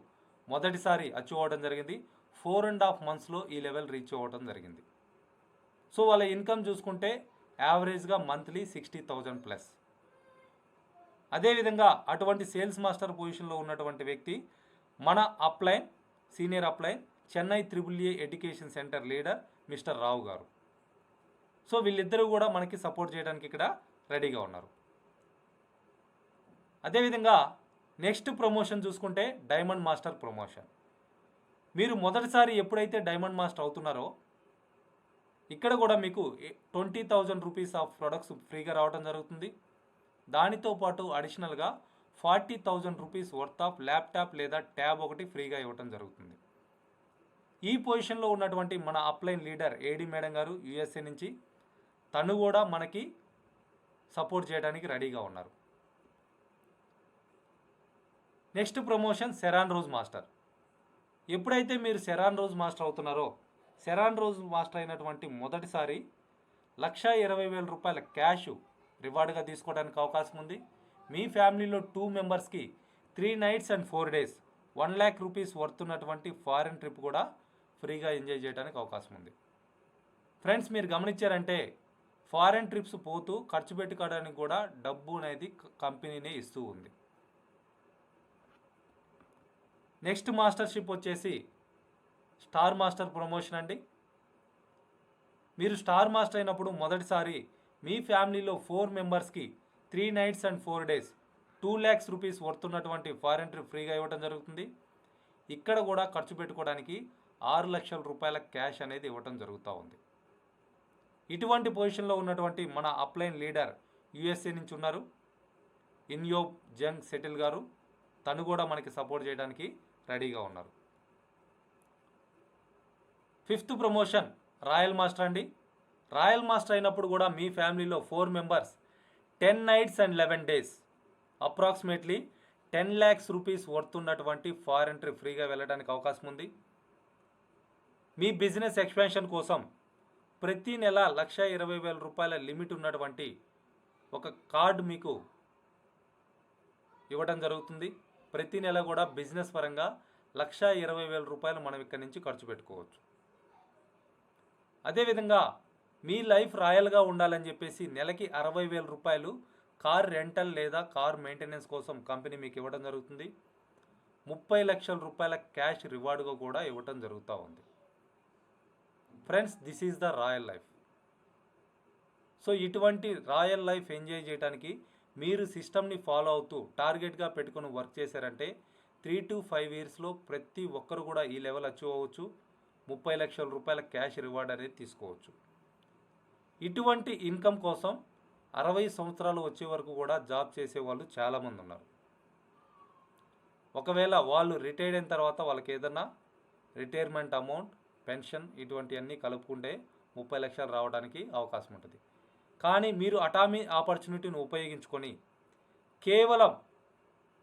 S1: మొదటిసారి అచీవ్ అవ్వడం జరిగింది. 4.5 monthsలో ఈ లెవెల్ రీచ్ అవ్వడం జరిగింది. సో వాళ్ళ ఇన్కమ్ చూసుకుంటే యావరేజ్గా మంత్లీ 60,000+. అదేవిధంగా అటువంటి సేల్స్ మాస్టర్ పొజిషన్లో ఉన్నటువంటి వ్యక్తి మన upline, senior upline, Chennai AAA education centre leader mister Rao గారు. సో వీళ్ళిద్దరూ కూడా మనకి సపోర్ట్ చేయడానికి ఇక్కడ రెడీగా ఉన్నారు. అదేవిధంగా నెక్స్ట్ ప్రమోషన్ చూసుకుంటే డైమండ్ మాస్టర్ ప్రమోషన్. మీరు మొదటిసారి ఎప్పుడైతే డైమండ్ మాస్టర్ అవుతున్నారో ఇక్కడ కూడా మీకు 20,000 రూపీస్ ఆఫ్ ప్రొడక్ట్స్ ఫ్రీగా రావడం జరుగుతుంది. దానితో పాటు అడిషనల్గా 40,000 రూపీస్ వర్త్ ఆఫ్ ల్యాప్టాప్ లేదా ట్యాబ్ ఒకటి ఫ్రీగా ఇవ్వడం జరుగుతుంది. ఈ పొజిషన్లో ఉన్నటువంటి మన అప్లైన్ లీడర్ ఏడి మేడం గారు USA నుంచి, తను కూడా మనకి సపోర్ట్ చేయడానికి రెడీగా ఉన్నారు. Next promotion Sharon rose master. ఎప్పుడైతే మీరు సెరాన్ రోజ్ మాస్టర్ అవుతున్నారో సెరాన్ రోజ్ మాస్టర్ అయినటువంటి మొదటిసారి 1,20,000 రూపాయల క్యాష్ రివార్డ్గా తీసుకోవడానికి అవకాశం ఉంది. మీ ఫ్యామిలీలో 2 మెంబర్స్కి 3 nights and 4 days 1 lakh rupees worth ఉన్నటువంటి ఫారెన్ ట్రిప్ కూడా ఫ్రీగా ఎంజాయ్ చేయడానికి అవకాశం ఉంది. ఫ్రెండ్స్ మీరు గమనించారంటే ఫారెన్ ట్రిప్స్ పోతూ ఖర్చు పెట్టుకోవడానికి కూడా డబ్బు అనేది కంపెనీనే ఇస్తూ ఉంది. నెక్స్ట్ మాస్టర్షిప్ వచ్చేసి స్టార్ మాస్టర్ ప్రమోషన్ అండి. మీరు స్టార్ మాస్టర్ అయినప్పుడు మొదటిసారి మీ ఫ్యామిలీలో 4 మెంబర్స్కి 3 nights and 4 days 2 lakhs rupees worth ఉన్నటువంటి ఫారెన్ ట్రిప్ ఫ్రీగా ఇవ్వడం జరుగుతుంది. ఇక్కడ కూడా ఖర్చు పెట్టుకోవడానికి 6 లక్షల రూపాయల క్యాష్ అనేది ఇవ్వడం జరుగుతూ ఉంది. ఇటువంటి పొజిషన్లో ఉన్నటువంటి మన అప్లైన్ లీడర్ USA నుంచి ఉన్నారు, ఇన్యోబ్ జంగ్ సెటిల్ గారు. తను కూడా మనకి సపోర్ట్ చేయడానికి రెడీగా ఉన్నారు. 5th ప్రమోషన్ రాయల్ మాస్టర్ అండి. రాయల్ మాస్టర్ అయినప్పుడు కూడా మీ ఫ్యామిలీలో 4 members 10 nights and 11 days approximately 10 lakhs rupees worth ఉన్నటువంటి ఫారెన్ ట్రిప్ ఫ్రీగా వెళ్ళడానికి అవకాశం ఉంది. మీ బిజినెస్ ఎక్స్పాన్షన్ కోసం ప్రతి నెల 1,20,000 రూపాయల లిమిట్ ఉన్నటువంటి ఒక కార్డు మీకు ఇవ్వడం జరుగుతుంది. ప్రతి నెల కూడా బిజినెస్ పరంగా 1,20,000 రూపాయలు మనం ఇక్కడి నుంచి ఖర్చు పెట్టుకోవచ్చు. అదేవిధంగా మీ లైఫ్ రాయల్గా ఉండాలని చెప్పేసి నెలకి 60,000 రూపాయలు కార్ రెంటల్ లేదా కార్ మెయింటెనెన్స్ కోసం కంపెనీ మీకు ఇవ్వడం జరుగుతుంది. 30 లక్షల రూపాయల క్యాష్ రివార్డుగా కూడా ఇవ్వడం జరుగుతూ ఉంది. Friends, this is the royal life. So ఇటువంటి రాయల్ లైఫ్ ఎంజాయ్ చేయడానికి మీరు సిస్టమ్ని ఫాలో అవుతూ టార్గెట్గా పెట్టుకుని వర్క్ చేశారంటే 3 to 5 ఇయర్స్లో ప్రతి ఒక్కరు కూడా ఈ లెవెల్ అచీవ్ అవ్వచ్చు. 30 లక్షల రూపాయల క్యాష్ రివార్డ్ అనేది తీసుకోవచ్చు. ఇటువంటి ఇన్కమ్ కోసం 60 సంవత్సరాలు వచ్చే వరకు కూడా జాబ్ చేసే వాళ్ళు చాలామంది ఉన్నారు. ఒకవేళ వాళ్ళు రిటైర్డ్ అయిన తర్వాత వాళ్ళకి ఏదన్నా రిటైర్మెంట్ అమౌంట్, పెన్షన్ ఇటువంటివన్నీ కలుపుకుంటే 30 లక్షలు రావడానికి అవకాశం ఉంటుంది. కానీ మీరు అటామీ ఆపర్చునిటీని ఉపయోగించుకొని కేవలం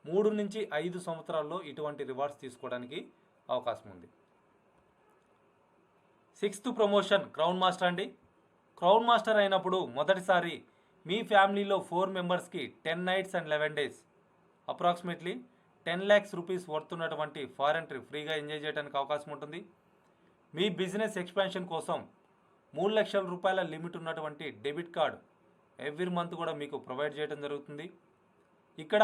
S1: 3 నుంచి 5 సంవత్సరాల్లో ఇటువంటి రివార్డ్స్ తీసుకోవడానికి అవకాశం ఉంది. 6th ప్రమోషన్ క్రౌన్ మాస్టర్ అండి. క్రౌన్ మాస్టర్ అయినప్పుడు మొదటిసారి మీ ఫ్యామిలీలో 4 మెంబర్స్కి 10 nights and 11 days approximately 10 lakhs rupees worth ఉన్నటువంటి ఫారెన్ ట్రిప్ ఫ్రీగా ఎంజాయ్ చేయడానికి అవకాశం ఉంటుంది. మీ బిజినెస్ ఎక్స్పాన్షన్ కోసం 3 లక్షల రూపాయల లిమిట్ ఉన్నటువంటి డెబిట్ కార్డ్ ఎవ్రీ మంత్ కూడా మీకు ప్రొవైడ్ చేయడం జరుగుతుంది. ఇక్కడ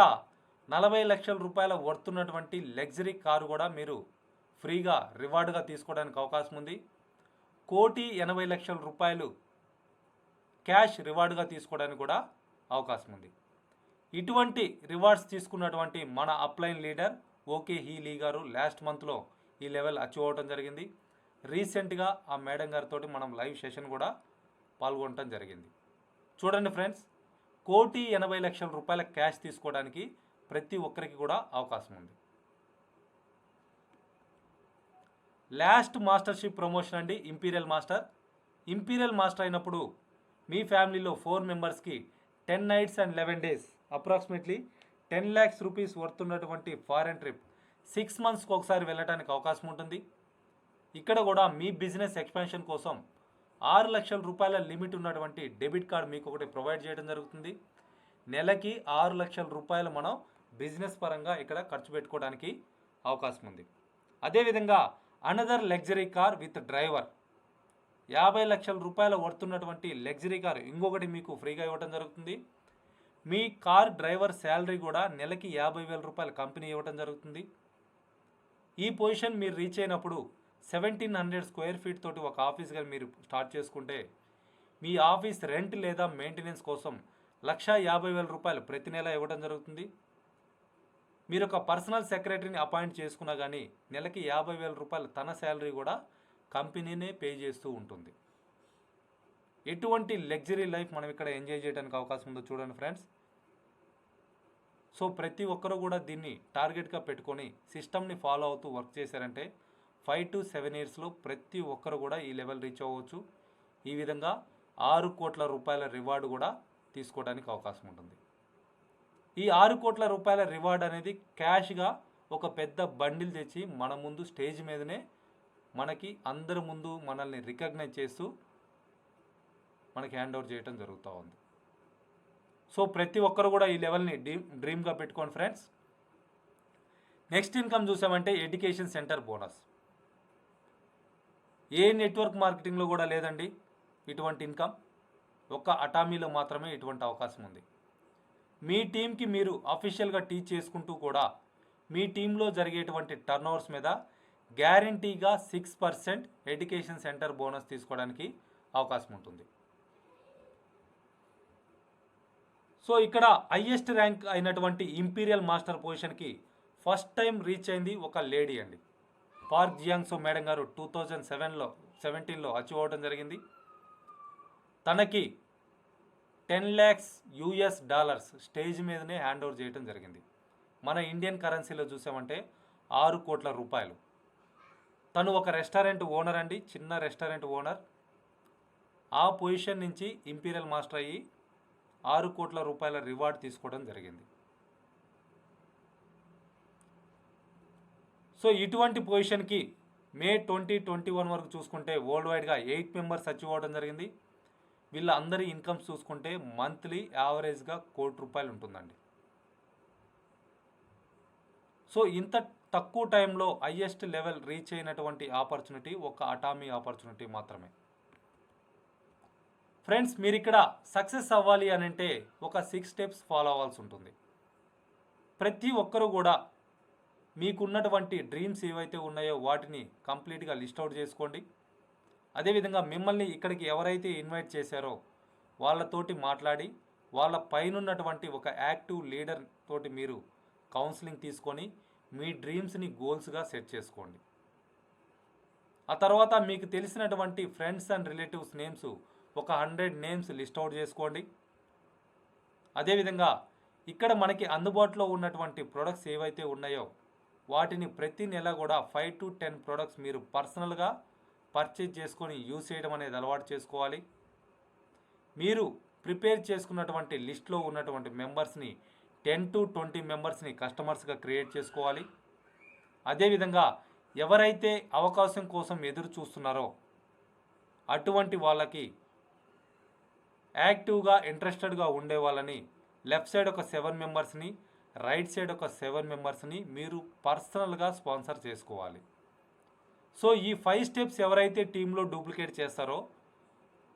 S1: 40 లక్షల రూపాయల వర్త్ ఉన్నటువంటి లగ్జరీ కారు కూడా మీరు ఫ్రీగా రివార్డుగా తీసుకోవడానికి అవకాశం ఉంది. 1,80,00,000 రూపాయలు క్యాష్ రివార్డుగా తీసుకోవడానికి కూడా అవకాశం ఉంది. ఇటువంటి రివార్డ్స్ తీసుకున్నటువంటి మన అప్లైన్ లీడర్ ఓకే హీలీ గారు లాస్ట్ మంత్లో ఈ లెవెల్ అచీవ్ అవ్వడం జరిగింది. రీసెంట్గా ఆ మేడం గారితో మనం లైవ్ సెషన్ కూడా పాల్గొనడం జరిగింది. చూడండి ఫ్రెండ్స్, 1,80,00,000 రూపాయల క్యాష్ తీసుకోవడానికి ప్రతి ఒక్కరికి కూడా అవకాశం ఉంది. లాస్ట్ మాస్టర్షిప్ ప్రమోషన్ అండి ఇంపీరియల్ మాస్టర్. ఇంపీరియల్ మాస్టర్ అయినప్పుడు మీ ఫ్యామిలీలో 4 మెంబర్స్కి 10 nights and 11 days approximately 10 lakhs rupees worth ఉన్నటువంటి ఫారెన్ ట్రిప్ 6 monthsకి ఒకసారి వెళ్ళడానికి అవకాశం ఉంటుంది. ఇక్కడ కూడా మీ బిజినెస్ ఎక్స్పాన్షన్ కోసం 6 లక్షల రూపాయల లిమిట్ ఉన్నటువంటి డెబిట్ కార్డ్ మీకు ఒకటి ప్రొవైడ్ చేయడం జరుగుతుంది. నెలకి 6 లక్షల రూపాయలు మనం బిజినెస్ పరంగా ఇక్కడ ఖర్చు పెట్టుకోవడానికి అవకాశం ఉంది. అదేవిధంగా another luxury car with driver 50 లక్షల రూపాయల వర్త్ ఉన్నటువంటి లగ్జరీ కార్ ఇంకొకటి మీకు ఫ్రీగా ఇవ్వడం జరుగుతుంది. మీ కార్ డ్రైవర్ శాలరీ కూడా నెలకి 50,000 రూపాయలు కంపెనీ ఇవ్వడం జరుగుతుంది. ఈ పొజిషన్ మీరు రీచ్ అయినప్పుడు 1,700 square feet తోటి ఒక ఆఫీస్గా మీరు స్టార్ట్ చేసుకుంటే మీ ఆఫీస్ రెంట్ లేదా మెయింటెనెన్స్ కోసం 1,50,000 రూపాయలు ప్రతి నెల ఇవ్వడం జరుగుతుంది. మీరు ఒక పర్సనల్ సెక్రటరీని అపాయింట్ చేసుకున్నా కానీ నెలకి 50,000 రూపాయలు తన శాలరీ కూడా కంపెనీనే పే చేస్తూ ఉంటుంది. ఎటువంటి లగ్జరీ లైఫ్ మనం ఇక్కడ ఎంజాయ్ చేయడానికి అవకాశం ఉందో చూడండి ఫ్రెండ్స్. సో ప్రతి ఒక్కరూ కూడా దీన్ని టార్గెట్గా పెట్టుకొని సిస్టమ్ని ఫాలో అవుతూ వర్క్ చేశారంటే 5 to 7 ఇయర్స్లో ప్రతి ఒక్కరు కూడా ఈ లెవెల్ రీచ్ అవ్వచ్చు. ఈ విధంగా 6 కోట్ల రూపాయల రివార్డు కూడా తీసుకోవడానికి అవకాశం ఉంటుంది. ఈ 6 కోట్ల రూపాయల రివార్డ్ అనేది క్యాష్గా ఒక పెద్ద బండిల్ తెచ్చి మన ముందు స్టేజ్ మీదనే మనకి అందరి ముందు మనల్ని రికగ్నైజ్ చేస్తూ మనకి హ్యాండ్ ఓవర్ చేయడం జరుగుతూ ఉంది. సో ప్రతి ఒక్కరు కూడా ఈ లెవెల్ని డ్రీమ్గా పెట్టుకోండి ఫ్రెండ్స్. నెక్స్ట్ ఇన్కమ్ చూసామంటే ఎడ్యుకేషన్ సెంటర్ బోనస్. ఏ నెట్వర్క్ మార్కెటింగ్లో కూడా లేదండి ఇటువంటి ఇన్కమ్. ఒక్క అటామీలో మాత్రమే ఇటువంటి అవకాశం ఉంది. మీ టీంకి మీరు అఫీషియల్గా టీచ్ చేసుకుంటూ కూడా మీ టీంలో జరిగేటువంటి టర్నోవర్స్ మీద గ్యారంటీగా 6% ఎడ్యుకేషన్ సెంటర్ బోనస్ తీసుకోవడానికి అవకాశం ఉంటుంది. సో ఇక్కడ హైయెస్ట్ ర్యాంక్ అయినటువంటి ఇంపీరియల్ మాస్టర్ పొజిషన్కి ఫస్ట్ టైం రీచ్ అయింది ఒక లేడీ అండి. పార్క్ జియాంగ్సో మేడం గారు 2017లో అచీవ్ అవ్వడం జరిగింది. తనకి $10 lakhs స్టేజ్ మీదనే హ్యాండ్ ఓవర్ చేయడం జరిగింది. మన ఇండియన్ కరెన్సీలో చూసామంటే 6 కోట్ల రూపాయలు. తను ఒక రెస్టారెంట్ ఓనర్ అండి, చిన్న రెస్టారెంట్ ఓనర్. ఆ పొజిషన్ నుంచి ఇంపీరియల్ మాస్టర్ అయ్యి 6 కోట్ల రూపాయల రివార్డ్ తీసుకోవడం జరిగింది. సో ఇటువంటి పొజిషన్కి మే 2021 వరకు చూసుకుంటే వరల్డ్ వైడ్గా 8 మెంబర్స్ అచీవ్ అవ్వడం జరిగింది. వీళ్ళ అందరి ఇన్కమ్స్ చూసుకుంటే మంత్లీ యావరేజ్గా ₹1 కోటి ఉంటుందండి. సో ఇంత తక్కువ టైంలో హైయెస్ట్ లెవెల్ రీచ్ అయినటువంటి ఆపర్చునిటీ ఒక అటామీ ఆపర్చునిటీ మాత్రమే. ఫ్రెండ్స్, మీరు ఇక్కడ సక్సెస్ అవ్వాలి అని అంటే ఒక 6 స్టెప్స్ ఫాలో అవ్వాల్సి ఉంటుంది. ప్రతి ఒక్కరూ కూడా మీకున్నటువంటి డ్రీమ్స్ ఏవైతే ఉన్నాయో వాటిని కంప్లీట్గా లిస్ట్ అవుట్ చేసుకోండి. అదేవిధంగా మిమ్మల్ని ఇక్కడికి ఎవరైతే ఇన్వైట్ చేశారో వాళ్ళతోటి మాట్లాడి వాళ్ళ పైనున్నటువంటి ఒక యాక్టివ్ లీడర్ తోటి మీరు కౌన్సిలింగ్ తీసుకొని మీ డ్రీమ్స్ని గోల్స్గా సెట్ చేసుకోండి. ఆ తర్వాత మీకు తెలిసినటువంటి ఫ్రెండ్స్ అండ్ రిలేటివ్స్ నేమ్స్ ఒక 100 నేమ్స్ లిస్ట్ అవుట్ చేసుకోండి. అదేవిధంగా ఇక్కడ మనకి అందుబాటులో ఉన్నటువంటి ప్రొడక్ట్స్ ఏవైతే ఉన్నాయో వాటిని ప్రతి నెల కూడా 5 to 10 ప్రొడక్ట్స్ మీరు పర్సనల్గా పర్చేజ్ చేసుకొని యూజ్ చేయడం అనేది అలవాటు చేసుకోవాలి. మీరు ప్రిపేర్ చేసుకున్నటువంటి లిస్ట్లో ఉన్నటువంటి మెంబర్స్ని 10 to 20 మెంబర్స్ని కస్టమర్స్గా క్రియేట్ చేసుకోవాలి. అదేవిధంగా ఎవరైతే అవకాశం కోసం ఎదురు చూస్తున్నారో అటువంటి వాళ్ళకి యాక్టివ్గా ఇంట్రెస్టెడ్గా ఉండే వాళ్ళని లెఫ్ట్ సైడ్ ఒక 7 మెంబర్స్ని, రైట్ సైడ్ ఒక 7 మెంబర్స్ని మీరు పర్సనల్గా స్పాన్సర్ చేసుకోవాలి. సో ఈ 5 స్టెప్స్ ఎవరైతే టీంలో డూప్లికేట్ చేస్తారో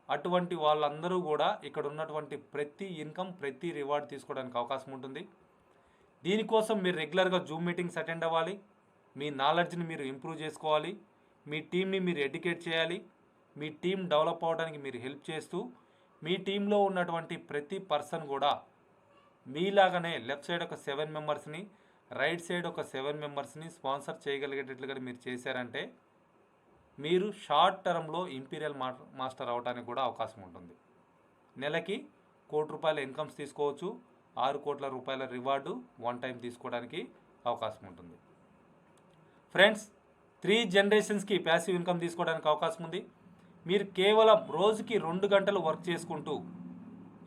S1: అటువంటి వాళ్ళందరూ కూడా ఇక్కడ ఉన్నటువంటి ప్రతి ఇన్కమ్, ప్రతి రివార్డ్ తీసుకోవడానికి అవకాశం ఉంటుంది. దీనికోసం మీరు రెగ్యులర్గా జూమ్ మీటింగ్స్ అటెండ్ అవ్వాలి. మీ నాలెడ్జ్ని మీరు ఇంప్రూవ్ చేసుకోవాలి. మీ టీంని మీరు ఎడ్యుకేట్ చేయాలి. మీ టీం డెవలప్ అవడానికి మీరు హెల్ప్ చేస్తూ మీ టీంలో ఉన్నటువంటి ప్రతి పర్సన్ కూడా మీలాగానే లెఫ్ట్ సైడ్ ఒక 7 మెంబర్స్ని, రైట్ సైడ్ ఒక 7 మెంబర్స్ని స్పాన్సర్ చేయగలిగేటట్లుగా మీరు చేశారంటే మీరు షార్ట్ టర్మ్లో ఇంపీరియల్ మాస్టర్ అవడానికి కూడా అవకాశం ఉంటుంది. నెలకి ₹1,00,00,000 ఇన్కమ్స్ తీసుకోవచ్చు. 6 కోట్ల రూపాయల రివార్డు 1 టైం తీసుకోవడానికి అవకాశం ఉంటుంది. ఫ్రెండ్స్, 3 జనరేషన్స్కి ప్యాసివ్ ఇన్కమ్ తీసుకోవడానికి అవకాశం ఉంది. మీరు కేవలం రోజుకి 2 గంటలు వర్క్ చేసుకుంటూ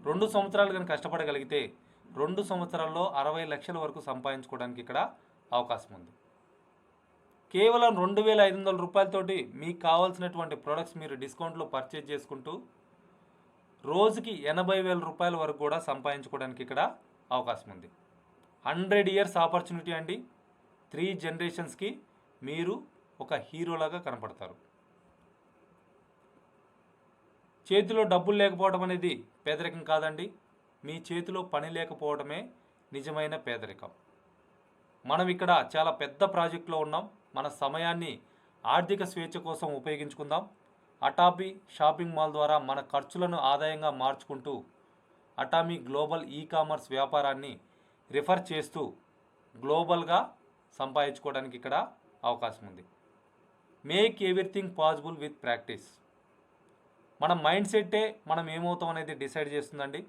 S1: 2 సంవత్సరాలు కానీ కష్టపడగలిగితే 2 సంవత్సరాల్లో 60 లక్షల వరకు సంపాదించుకోవడానికి ఇక్కడ అవకాశం ఉంది. కేవలం ₹2,500 మీకు కావాల్సినటువంటి ప్రొడక్ట్స్ మీరు డిస్కౌంట్లో పర్చేజ్ చేసుకుంటూ రోజుకి ₹80,000 వరకు కూడా సంపాదించుకోవడానికి ఇక్కడ అవకాశం ఉంది. 100 ఇయర్స్ ఆపర్చునిటీ అండి. 3 జనరేషన్స్కి మీరు ఒక హీరోలాగా కనపడతారు. చేతిలో డబ్బులు లేకపోవడం అనేది పేదరికం కాదండి. మీ చేతిలో పని లేకపోవడమే నిజమైన పేదరికం. మనం ఇక్కడ చాలా పెద్ద ప్రాజెక్టులో ఉన్నాం. మన సమయాన్ని ఆర్థిక స్వేచ్ఛ కోసం ఉపయోగించుకుందాం. అటామీ షాపింగ్ మాల్ ద్వారా మన ఖర్చులను ఆదాయంగా మార్చుకుంటూ అటామీ గ్లోబల్ కామర్స్ వ్యాపారాన్ని రిఫర్ చేస్తూ గ్లోబల్గా సంపాదించుకోవడానికి ఇక్కడ అవకాశం ఉంది. Make everything possible with practice. మన మైండ్ సెట్టే మనం ఏమవుతాం అనేది డిసైడ్ చేస్తుందండి.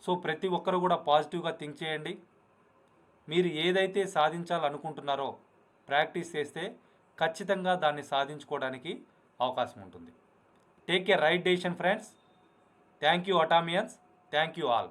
S1: సో ప్రతి ఒక్కరు కూడా పాజిటివ్గా థింక్ చేయండి. మీరు ఏదైతే సాధించాలనుకుంటున్నారో ప్రాక్టీస్ చేస్తే ఖచ్చితంగా దాన్ని సాధించుకోవడానికి అవకాశం ఉంటుంది. Take a right decision friends. Thank you Atomians. Thank you all.